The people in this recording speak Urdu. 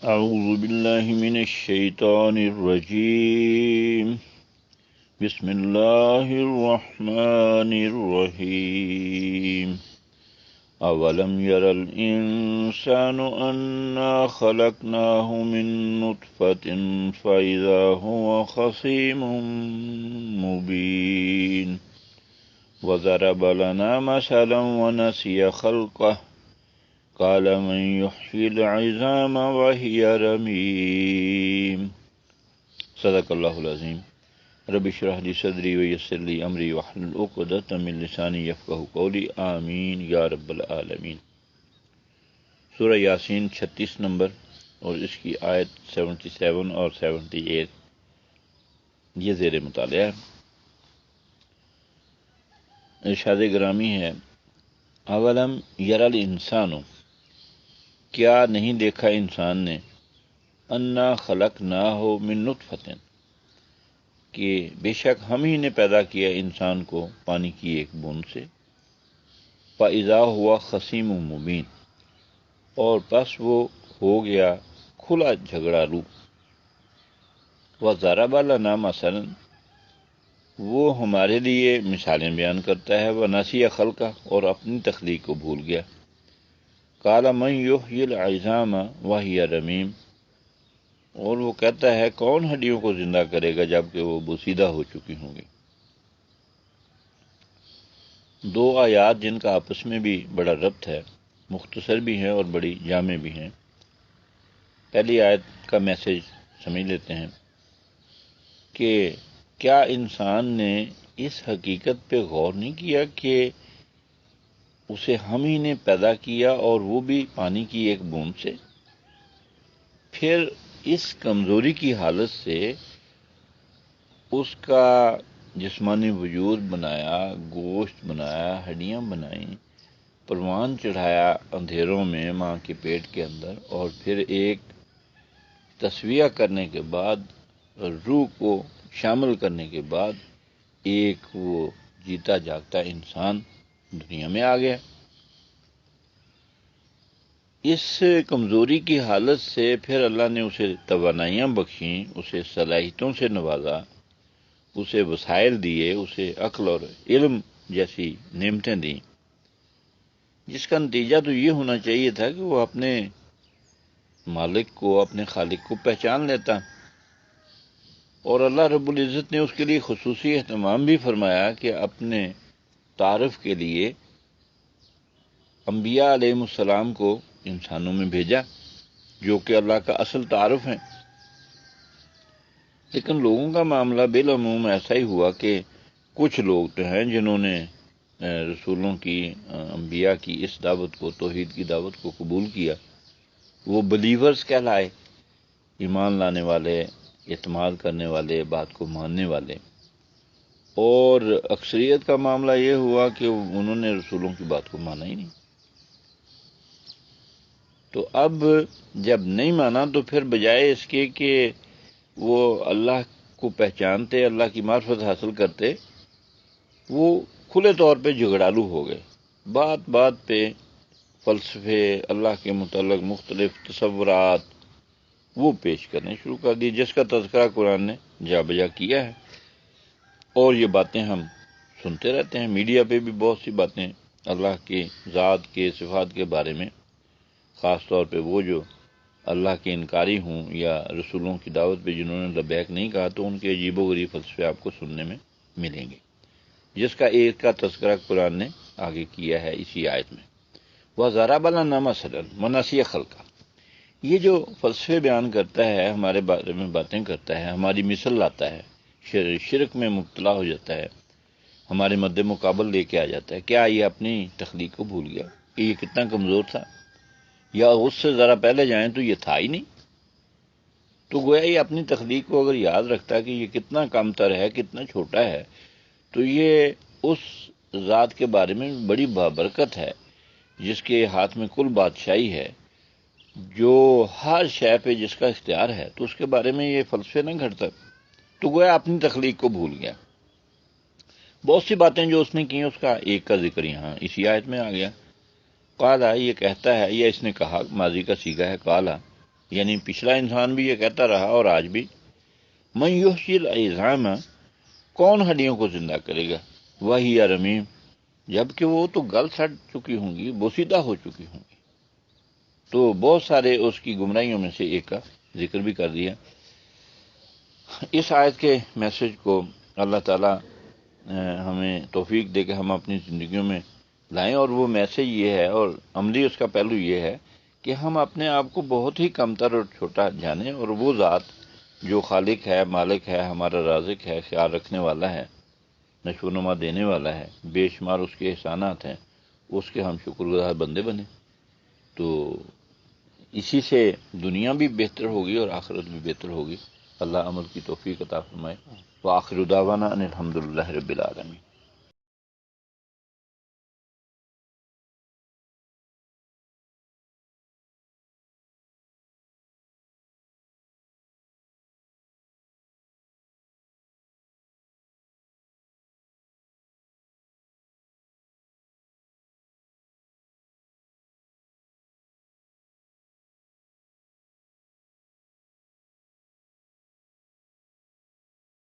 اعوذ باللہ من الشیطان الرجیم بسم اللہ الرحمن الرحیم اولم یر الانسان انا خلقناہ من نطفة فاذا هو خصیم مبین وضرب لنا مثلا ونسی خلقہ قال من يحيي العظام وهي رميم صدق اللہ العظیم رب اشرح لي صدری ويسر لي امری واحلل عقدۃ من لسانی یفقہوا قولی آمین یا رب العالمین۔ سورہ یاسین 36 نمبر اور اس کی آیت 77 اور 78 یہ زیر مطالعہ ہے۔ ارشاد گرامی ہے اولم یر الانسان، کیا نہیں دیکھا انسان نے، انا خلقناہ من نطفۃ، کہ بے شک ہم ہی نے پیدا کیا انسان کو پانی کی ایک بوند سے، فاذا ہوا خصیم مبین، اور پس وہ ہو گیا کھلا جھگڑالو، وضرب لنا مثلا، وہ ہمارے لیے مثالیں بیان کرتا ہے، ونسی خلقہ، اور اپنی تخلیق کو بھول گیا، قال من یحیی العظام وہی رمیم، اور وہ کہتا ہے کون ہڈیوں کو زندہ کرے گا جبکہ وہ بوسیدہ ہو چکی ہوں گی۔ دو آیات جن کا آپس میں بھی بڑا ربط ہے، مختصر بھی ہیں اور بڑی جامع بھی ہیں۔ پہلی آیت کا میسج سمجھ لیتے ہیں کہ کیا انسان نے اس حقیقت پہ غور نہیں کیا کہ اسے ہم ہی نے پیدا کیا اور وہ بھی پانی کی ایک بوند سے، پھر اس کمزوری کی حالت سے اس کا جسمانی وجود بنایا، گوشت بنایا، ہڈیاں بنائیں، پروان چڑھایا اندھیروں میں ماں کے پیٹ کے اندر، اور پھر ایک تسویہ کرنے کے بعد، روح کو شامل کرنے کے بعد ایک وہ جیتا جاگتا انسان دنیا میں آ گیا۔ اس کمزوری کی حالت سے پھر اللہ نے اسے توانائیاں بخشیں، اسے صلاحیتوں سے نوازا، اسے وسائل دیے، اسے عقل اور علم جیسی نعمتیں دیں، جس کا نتیجہ تو یہ ہونا چاہیے تھا کہ وہ اپنے مالک کو، اپنے خالق کو پہچان لیتا، اور اللہ رب العزت نے اس کے لیے خصوصی اہتمام بھی فرمایا کہ اپنے تعارف کے لیے انبیاء علیہ السلام کو انسانوں میں بھیجا، جو کہ اللہ کا اصل تعارف ہے۔ لیکن لوگوں کا معاملہ بالعموم ایسا ہی ہوا کہ کچھ لوگ تو ہیں جنہوں نے رسولوں کی، انبیاء کی اس دعوت کو، توحید کی دعوت کو قبول کیا، وہ بلیورز کہلائے، ایمان لانے والے، اعتماد کرنے والے، بات کو ماننے والے۔ اور اکثریت کا معاملہ یہ ہوا کہ انہوں نے رسولوں کی بات کو مانا ہی نہیں۔ تو اب جب نہیں مانا تو پھر بجائے اس کے کہ وہ اللہ کو پہچانتے، اللہ کی معرفت حاصل کرتے، وہ کھلے طور پہ جھگڑالو ہو گئے، بات بات پہ فلسفے، اللہ کے متعلق مختلف تصورات وہ پیش کرنے شروع کر دی، جس کا تذکرہ قرآن نے جا بجا کیا ہے، اور یہ باتیں ہم سنتے رہتے ہیں۔ میڈیا پہ بھی بہت سی باتیں اللہ کی ذات کے، صفات کے بارے میں، خاص طور پہ وہ جو اللہ کے انکاری ہوں یا رسولوں کی دعوت پہ جنہوں نے لبیک نہیں کہا، تو ان کے عجیب و غریب فلسفے آپ کو سننے میں ملیں گے، جس کا ایک کا تذکرہ قرآن نے آگے کیا ہے اسی آیت میں۔ وَضَرَبَ لَنَا مَثَلًا وَنَسِیَ خَلْقَهُ، یہ جو فلسفے بیان کرتا ہے، ہمارے بارے میں باتیں کرتا ہے، ہماری مثل لاتا ہے، شرک میں مبتلا ہو جاتا ہے، ہمارے مد مقابل لے کے آ جاتا ہے، کیا یہ اپنی تخلیق کو بھول گیا کہ یہ کتنا کمزور تھا، یا اس سے ذرا پہلے جائیں تو یہ تھا ہی نہیں؟ تو گویا یہ اپنی تخلیق کو اگر یاد رکھتا کہ یہ کتنا کم تر ہے، کتنا چھوٹا ہے، تو یہ اس ذات کے بارے میں بڑی بابرکت ہے، جس کے ہاتھ میں کل بادشاہی ہے، جو ہر شے پہ جس کا اختیار ہے، تو اس کے بارے میں یہ فلسفے نہ گھڑتا، تو گویا اپنی تخلیق کو بھول گیا۔ بہت سی باتیں جو اس نے کی، اس کا ایک کا ذکر یہاں اسی آیت میں آ گیا۔ قالا، یہ کہتا ہے، یا اس نے کہا، ماضی کا صیغہ ہے قالا، یعنی پچھلا انسان بھی یہ کہتا رہا اور آج بھی، من یحیی العظام، کون ہڈیوں کو زندہ کرے گا، وہی رمیم، جبکہ وہ تو گل سڑ چکی ہوں گی، بوسیدہ ہو چکی ہوں گی۔ تو بہت سارے اس کی گمراہیوں میں سے ایک کا ذکر بھی کر دیا۔ اس آیت کے میسج کو اللہ تعالیٰ ہمیں توفیق دے کہ ہم اپنی زندگیوں میں لائیں، اور وہ میسج یہ ہے، اور عملی اس کا پہلو یہ ہے کہ ہم اپنے آپ کو بہت ہی کمتر اور چھوٹا جانیں، اور وہ ذات جو خالق ہے، مالک ہے، ہمارا رازق ہے، خیال رکھنے والا ہے، نشو و نما دینے والا ہے، بے شمار اس کے احسانات ہیں، اس کے ہم شکر گزار بندے بنے، تو اسی سے دنیا بھی بہتر ہوگی اور آخرت بھی بہتر ہوگی۔ اللہ عمل کی توفیق عطا فرمائے۔ وآخر دعوانا ان الحمد للہ رب العالمین۔